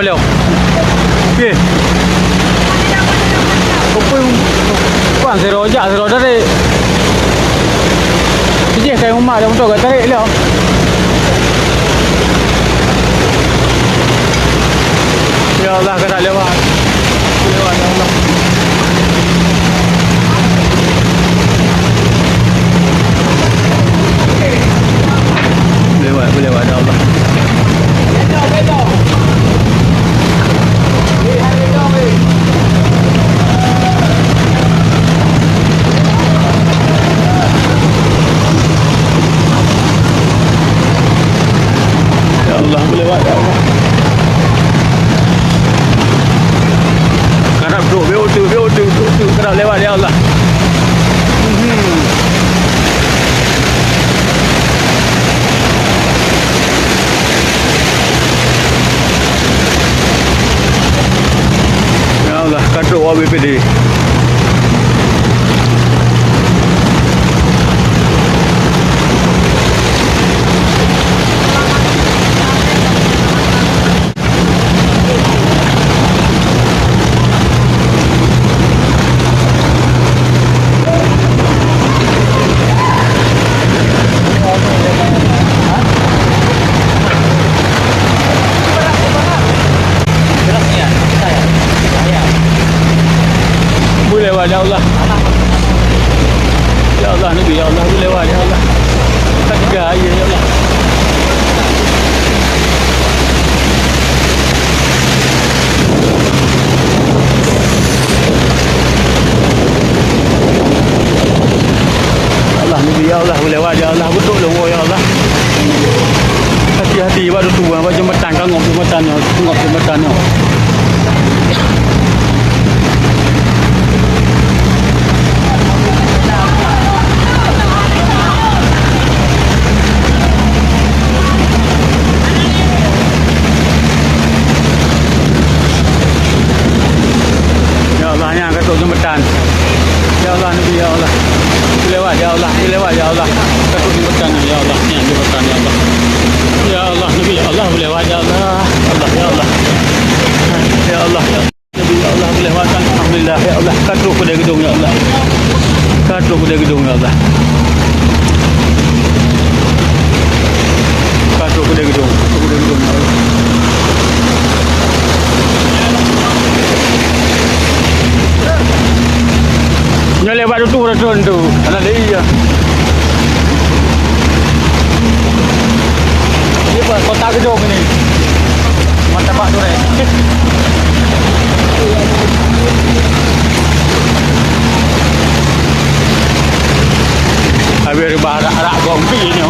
beliau. Okey. Apa kuang serojak tarik. Jadi saya rumah dah untuk tarik beliau. Ya Allah kena lewat. Lewat ya Allah. Boleh lewat ya Allah. Ya Allah boleh lewat ya Allah. Karena bro, BO2 kena lewat ya Allah. Ya Allah, kadruk BPD. Lewat ya Allah. Ya Allah Nabi ya Allah boleh lewat ya Allah. Tak tiga air ya Allah. Allah Nabi ya Allah boleh lewat ya Allah. Betul lu ya Allah. Hati-hati waktu tu buat jembatan kan ngop jembatannya. Jembatan. Ya Allah Nabi ya Allah. Lewat ya Allah, lewat ya Allah. Takut jembatan ya Allah, ni jembatan ya Allah. Ya Allah Nabi ya Allah lewat ya Allah. Allah ya Allah. Ya Allah ya Nabi ya Allah lewat alhamdulillah ya Allah. Kadruk pada gedung ya Allah. Kadruk pada gedung ya Allah. Kadruk pada gedung ya Allah. Nya lewat tu return tu. Anak dia. Ni apa kota gedung ni. Mantap Pak Dore. Habis barak gong pi ni.